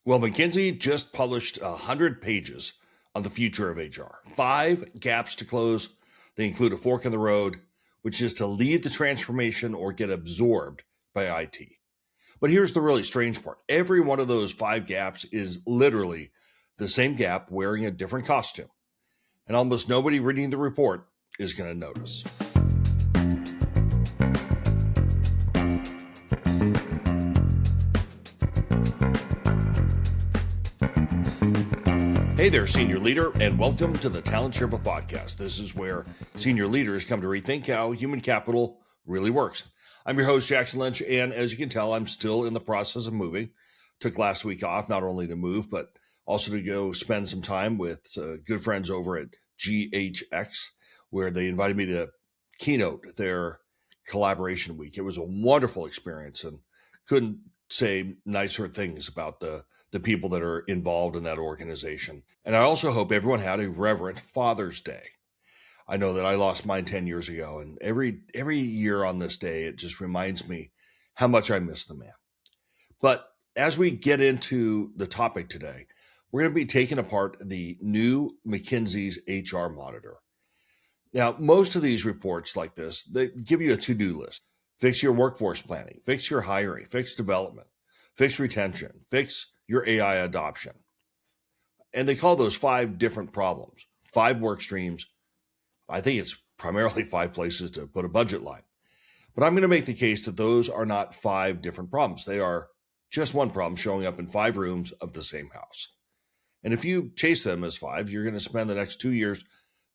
Well, McKinsey just published 100 pages on the future of HR. 5 gaps to close. They include a fork in the road, which is to lead the transformation or get absorbed by IT. But here's the really strange part. Every one of those 5 gaps is literally the same gap wearing a different costume. And almost nobody reading the report is going to notice. Hey there, senior leader, and welcome to the Talent Sherpa podcast. This is where senior leaders come to rethink how human capital really works. I'm your host, Jackson Lynch, and as you can tell, I'm still in the process of moving. Took last week off, not only to move, but also to go spend some time with good friends over at GHX, where they invited me to keynote their collaboration week. It was a wonderful experience and couldn't say nicer things about the people that are involved in that organization. And I also hope everyone had a reverent Father's Day. I know that I lost mine 10 years ago, and every year on this day, it just reminds me how much I miss the man. But as we get into the topic today, we're going to be taking apart the new McKinsey's HR Monitor. Now, most of these reports like this, they give you a to-do list. Fix your workforce planning, fix your hiring, fix development, fix retention, fix your AI adoption. And they call those 5 different problems, 5 work streams. I think it's primarily 5 places to put a budget line. But I'm going to make the case that those are not 5 different problems. They are just one problem showing up in 5 rooms of the same house. And if you chase them as 5, you're going to spend the next 2 years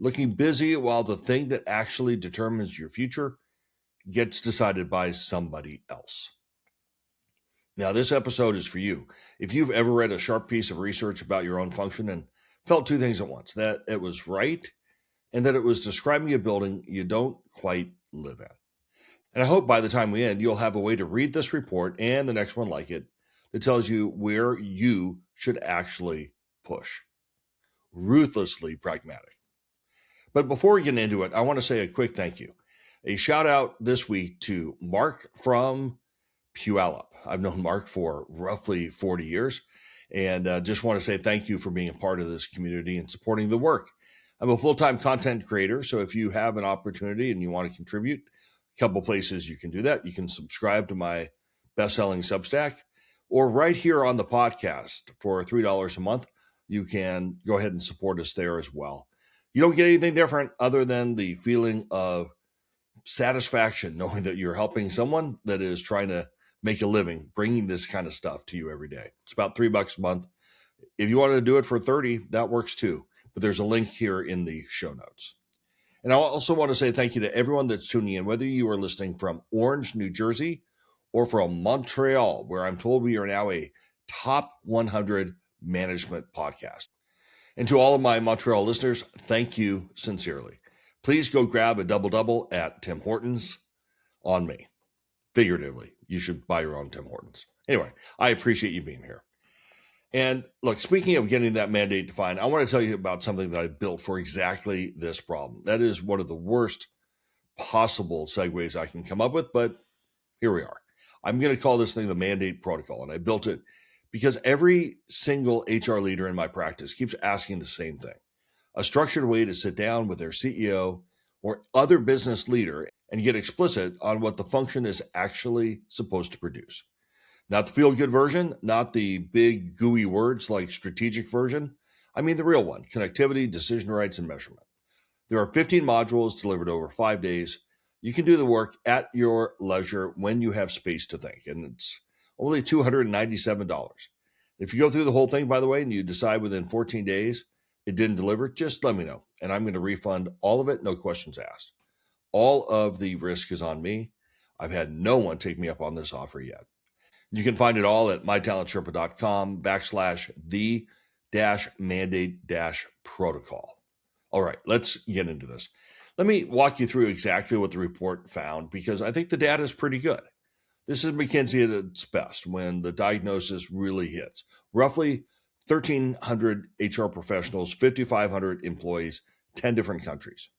looking busy while the thing that actually determines your future gets decided by somebody else. Now, this episode is for you. If you've ever read a sharp piece of research about your own function and felt 2 things at once, that it was right and that it was describing a building you don't quite live in. And I hope by the time we end, you'll have a way to read this report and the next one like it that tells you where you should actually push. Ruthlessly pragmatic. But before we get into it, I want to say a quick thank you. A shout out this week to Mark from Puyallup. I've known Mark for roughly 40 years and just want to say thank you for being a part of this community and supporting the work. I'm a full-time content creator, so if you have an opportunity and you want to contribute, a couple places you can do that. You can subscribe to my best-selling Substack, or right here on the podcast for $3 a month, you can go ahead and support us there as well. You don't get anything different other than the feeling of satisfaction knowing that you're helping someone that is trying to make a living, bringing this kind of stuff to you every day. It's about $3 a month. If you want to do it for 30, that works too. But there's a link here in the show notes. And I also want to say thank you to everyone that's tuning in, whether you are listening from Orange, New Jersey, or from Montreal, where I'm told we are now a top 100 management podcast. And to all of my Montreal listeners, thank you sincerely. Please go grab a double-double at Tim Hortons on me. Figuratively, you should buy your own Tim Hortons. Anyway, I appreciate you being here. And look, speaking of getting that mandate defined, I want to tell you about something that I built for exactly this problem. That is one of the worst possible segues I can come up with, but here we are. I'm going to call this thing the mandate protocol, and I built it because every single HR leader in my practice keeps asking the same thing. A structured way to sit down with their CEO or other business leader and get explicit on what the function is actually supposed to produce. Not the feel-good version, not the big gooey words like strategic version. I mean the real one, connectivity, decision rights, and measurement. There are 15 modules delivered over 5 days. You can do the work at your leisure when you have space to think, and it's only $297. If you go through the whole thing, by the way, and you decide within 14 days it didn't deliver, just let me know, and I'm going to refund all of it, no questions asked. All of the risk is on me. I've had no one take me up on this offer yet. You can find it all at mytalentsherpa.com/the-mandate-protocol. All right, let's get into this. Let me walk you through exactly what the report found because I think the data is pretty good. This is McKinsey at its best when the diagnosis really hits. Roughly 1,300 HR professionals, 5,500 employees, 10 different countries.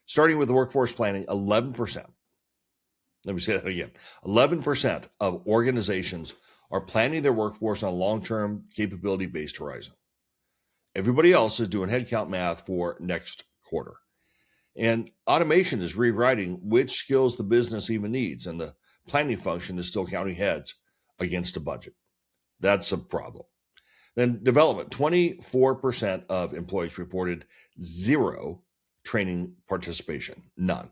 Starting with the workforce planning, 11%. Let me say that again. 11% of organizations are planning their workforce on a long-term capability-based horizon. Everybody else is doing headcount math for next quarter. And automation is rewriting which skills the business even needs, and the planning function is still counting heads against a budget. That's a problem. Then development, 24% of employees reported zero training participation, none.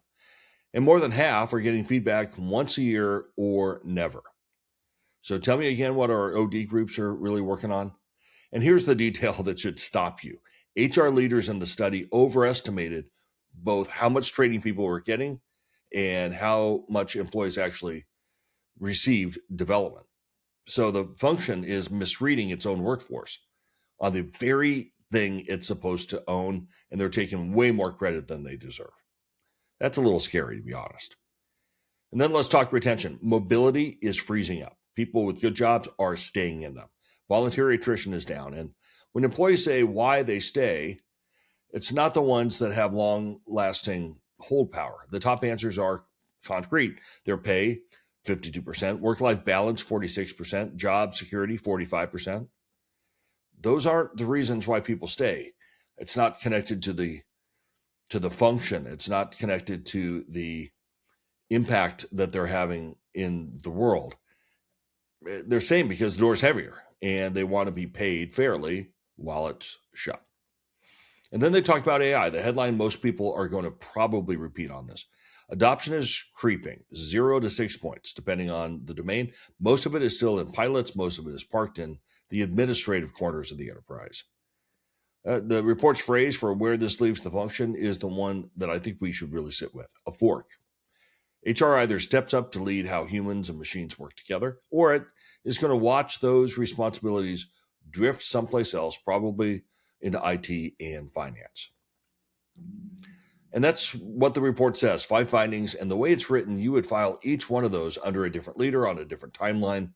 And more than half are getting feedback once a year or never. So tell me again what our OD groups are really working on. And here's the detail that should stop you. HR leaders in the study overestimated both how much training people were getting and how much employees actually received development. So the function is misreading its own workforce on the very thing it's supposed to own, and they're taking way more credit than they deserve. That's a little scary, to be honest. And then let's talk retention. Mobility is freezing up. People with good jobs are staying in them. Voluntary attrition is down. And when employees say why they stay, it's not the ones that have long-lasting hold power. The top answers are concrete. Their pay, 52%, work-life balance, 46%, job security, 45%. Those aren't the reasons why people stay. It's not connected to the function. It's not connected to the impact that they're having in the world. They're staying because the door's heavier and they want to be paid fairly while it's shut. And then they talk about AI. The headline most people are going to probably repeat on this. Adoption is creeping, 0 to 6 points, depending on the domain. Most of it is still in pilots. Most of it is parked in the administrative corners of the enterprise. The report's phrase for where this leaves the function is the one that I think we should really sit with, a fork. HR either steps up to lead how humans and machines work together, or it is going to watch those responsibilities drift someplace else, probably into IT and finance. And that's what the report says, 5 findings. And the way it's written, you would file each one of those under a different leader on a different timeline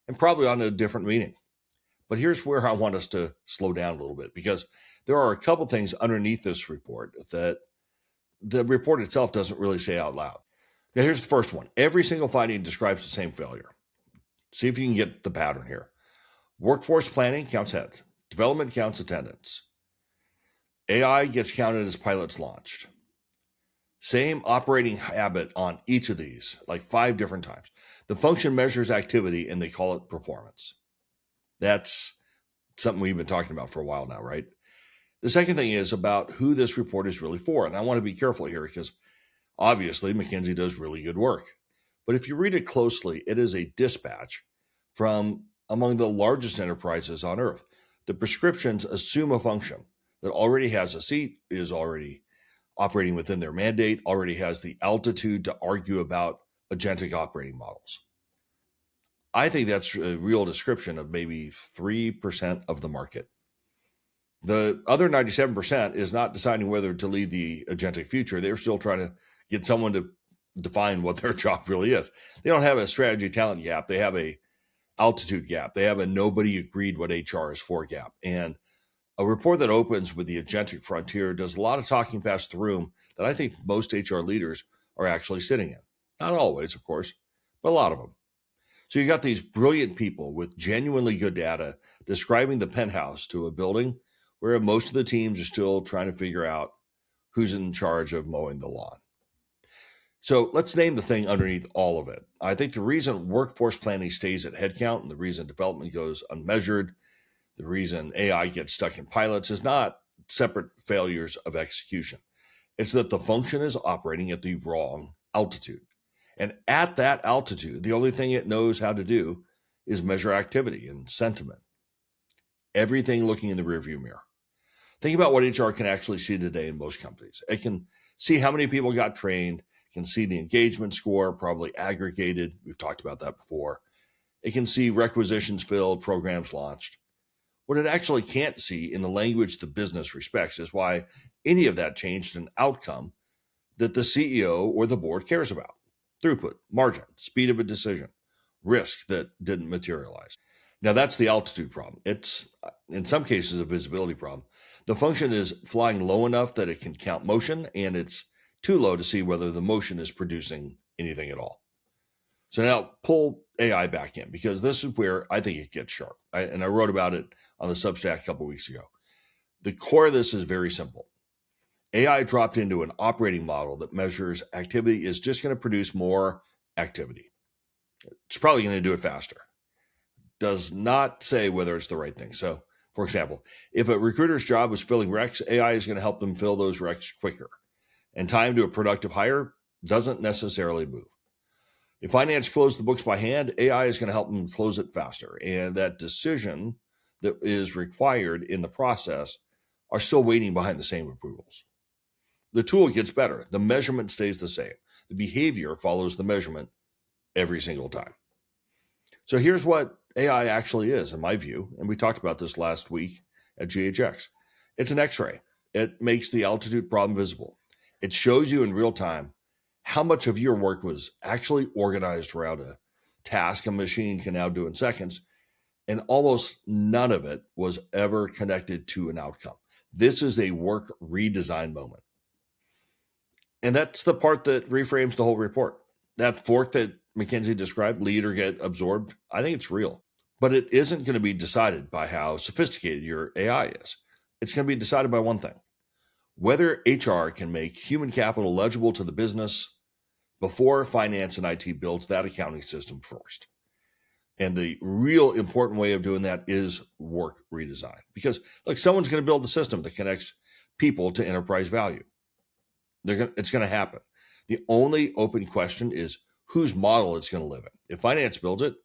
and probably on a different meeting. But here's where I want us to slow down a little bit, because there are a couple things underneath this report that the report itself doesn't really say out loud. Now, here's the first one. Every single finding describes the same failure. See if you can get the pattern here. Workforce planning counts heads. Development counts attendance. AI gets counted as pilots launched. Same operating habit on each of these, like 5 different times. The function measures activity and they call it performance. That's something we've been talking about for a while now, right? The second thing is about who this report is really for. And I want to be careful here because obviously McKinsey does really good work. But if you read it closely, it is a dispatch from among the largest enterprises on earth. The prescriptions assume a function that already has a seat, is already operating within their mandate, already has the altitude to argue about agentic operating models. I think that's a real description of maybe 3% of the market. The other 97% is not deciding whether to lead the agentic future. They're still trying to get someone to define what their job really is. They don't have a strategy talent gap. They have a altitude gap. They have a nobody agreed what HR is for gap. And a report that opens with the agentic frontier does a lot of talking past the room that I think most HR leaders are actually sitting in. Not always, of course, but a lot of them. So you got these brilliant people with genuinely good data describing the penthouse to a building where most of the teams are still trying to figure out who's in charge of mowing the lawn. So let's name the thing underneath all of it. I think the reason workforce planning stays at headcount and the reason development goes unmeasured, the reason AI gets stuck in pilots is not separate failures of execution. It's that the function is operating at the wrong altitude. And at that altitude, the only thing it knows how to do is measure activity and sentiment. Everything looking in the rearview mirror. Think about what HR can actually see today in most companies. It can see how many people got trained, can see the engagement score, probably aggregated. We've talked about that before. It can see requisitions filled, programs launched. What it actually can't see in the language the business respects is why any of that changed an outcome that the CEO or the board cares about. Throughput, margin, speed of a decision, risk that didn't materialize. Now that's the altitude problem. It's, in some cases, a visibility problem. The function is flying low enough that it can count motion, and it's too low to see whether the motion is producing anything at all. So now pull AI back in, because this is where I think it gets sharp. And I wrote about it on the Substack a couple of weeks ago. The core of this is very simple. AI dropped into an operating model that measures activity is just going to produce more activity. It's probably going to do it faster. Does not say whether it's the right thing. So, for example, if a recruiter's job is filling recs, AI is going to help them fill those recs quicker. And time to a productive hire doesn't necessarily move. If finance closed the books by hand, AI is going to help them close it faster. And that decision that is required in the process are still waiting behind the same approvals. The tool gets better. The measurement stays the same. The behavior follows the measurement every single time. So here's what AI actually is, in my view, and we talked about this last week at GHX. It's an X-ray. It makes the altitude problem visible. It shows you in real time how much of your work was actually organized around a task a machine can now do in seconds, and almost none of it was ever connected to an outcome. This is a work redesign moment. And that's the part that reframes the whole report. That fork that McKinsey described, lead or get absorbed, I think it's real. But it isn't going to be decided by how sophisticated your AI is. It's going to be decided by one thing: whether HR can make human capital legible to the business before finance and IT builds that accounting system first. And the real important way of doing that is work redesign. Because, look, someone's going to build the system that connects people to enterprise value. It's going to happen. The only open question is whose model it's going to live in. If finance builds it,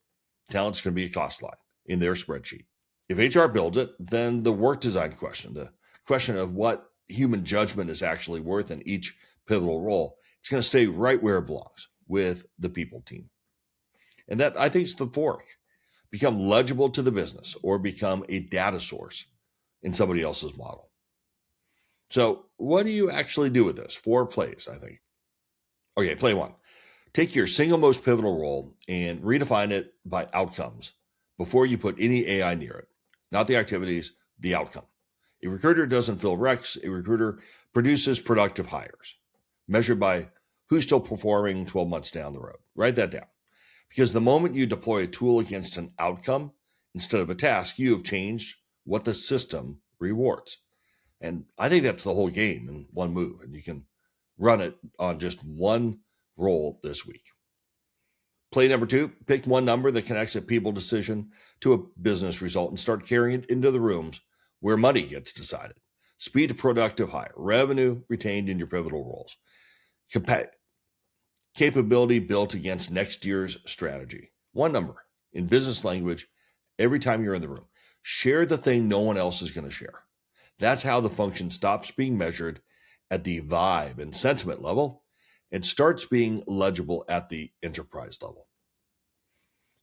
talent's going to be a cost line in their spreadsheet. If HR builds it, then the work design question, the question of what human judgment is actually worth in each pivotal role, it's going to stay right where it belongs, with the people team. And that, I think, is the fork. Become legible to the business or become a data source in somebody else's model. So what do you actually do with this? 4 plays, I think. Okay, play 1. Take your single most pivotal role and redefine it by outcomes before you put any AI near it. Not the activities, the outcome. A recruiter doesn't fill recs. A recruiter produces productive hires, measured by who's still performing 12 months down the road. Write that down. Because the moment you deploy a tool against an outcome instead of a task, you have changed what the system rewards. And I think that's the whole game in one move. And you can run it on just one role this week. Play number 2, pick one number that connects a people decision to a business result and start carrying it into the rooms where money gets decided. Speed to productive hire, revenue retained in your pivotal roles, capability built against next year's strategy. One number in business language every time you're in the room. Share the thing no one else is going to share. That's how the function stops being measured at the vibe and sentiment level and starts being legible at the enterprise level.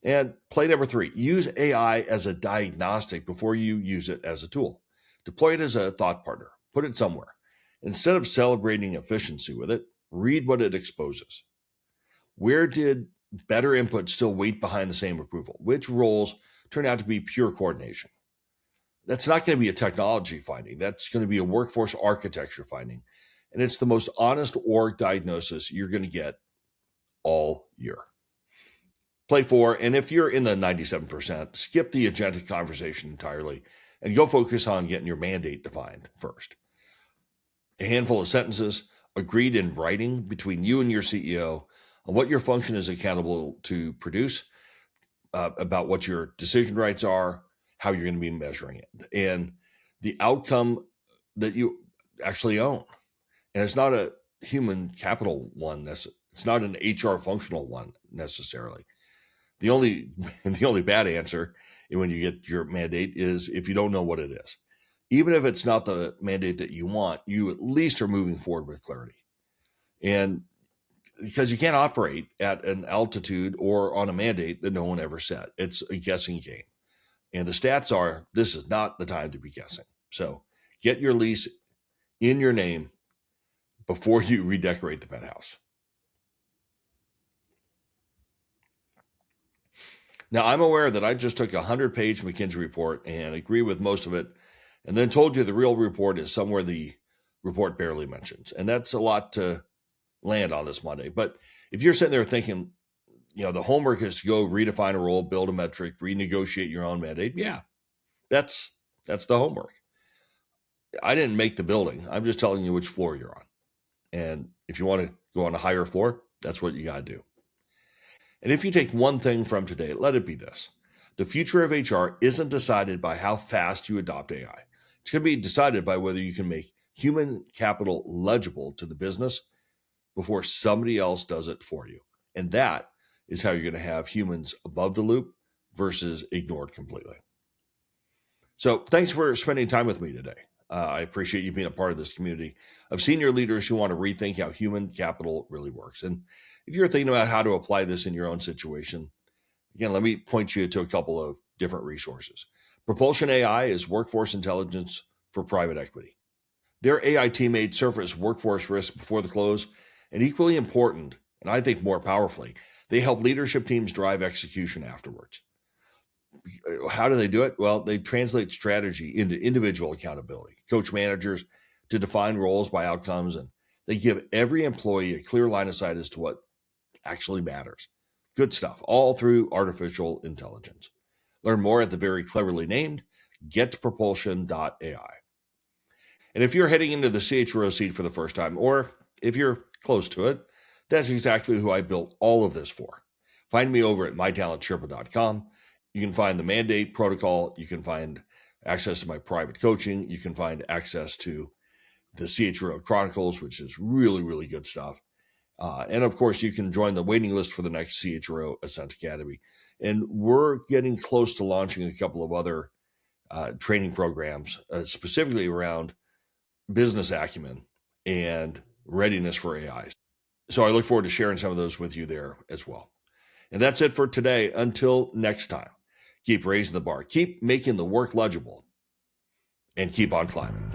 And play number 3, use AI as a diagnostic before you use it as a tool. Deploy it as a thought partner. Put it somewhere. Instead of celebrating efficiency with it, read what it exposes. Where did better input still wait behind the same approval? Which roles turn out to be pure coordination? That's not going to be a technology finding. That's going to be a workforce architecture finding. And it's the most honest org diagnosis you're going to get all year. Play 4, and if you're in the 97%, skip the agentic conversation entirely and go focus on getting your mandate defined first. A handful of sentences agreed in writing between you and your CEO on what your function is accountable to produce, about what your decision rights are, how you're going to be measuring it, and the outcome that you actually own. And it's not a human capital one. It's not an HR functional one necessarily. The only bad answer when you get your mandate is if you don't know what it is. Even if it's not the mandate that you want, you at least are moving forward with clarity. And because you can't operate at an altitude or on a mandate that no one ever set. It's a guessing game. And the stats are, this is not the time to be guessing. So get your lease in your name before you redecorate the penthouse. Now, I'm aware that I just took a 100-page McKinsey report and agree with most of it, and then told you the real report is somewhere the report barely mentions. And that's a lot to land on this Monday. But if you're sitting there thinking, the homework is to go redefine a role, build a metric, renegotiate your own mandate. Yeah, that's the homework. I didn't make the building. I'm just telling you which floor you're on. And if you want to go on a higher floor, that's what you got to do. And if you take one thing from today, let it be this. The future of HR isn't decided by how fast you adopt AI. It's going to be decided by whether you can make human capital legible to the business before somebody else does it for you. And that is how you're going to have humans above the loop versus ignored completely. So thanks for spending time with me today. I appreciate you being a part of this community of senior leaders who want to rethink how human capital really works. And if you're thinking about how to apply this in your own situation, again, let me point you to a couple of different resources. Propulsion AI is workforce intelligence for private equity. Their AI teammate surface workforce risk before the close, and equally important, and I think more powerfully, they help leadership teams drive execution afterwards. How do they do it? Well, they translate strategy into individual accountability, coach managers to define roles by outcomes, and they give every employee a clear line of sight as to what actually matters. Good stuff, all through artificial intelligence. Learn more at the very cleverly named getpropulsion.ai. And if you're heading into the CHRO seat for the first time, or if you're close to it, that's exactly who I built all of this for. Find me over at mytalentsherpa.com. You can find the mandate protocol. You can find access to my private coaching. You can find access to the CHRO Chronicles, which is really, really good stuff. And of course, you can join the waiting list for the next CHRO Ascent Academy. And we're getting close to launching a couple of other training programs, specifically around business acumen and readiness for AI. So I look forward to sharing some of those with you there as well. And that's it for today. Until next time, keep raising the bar, keep making the work legible, and keep on climbing.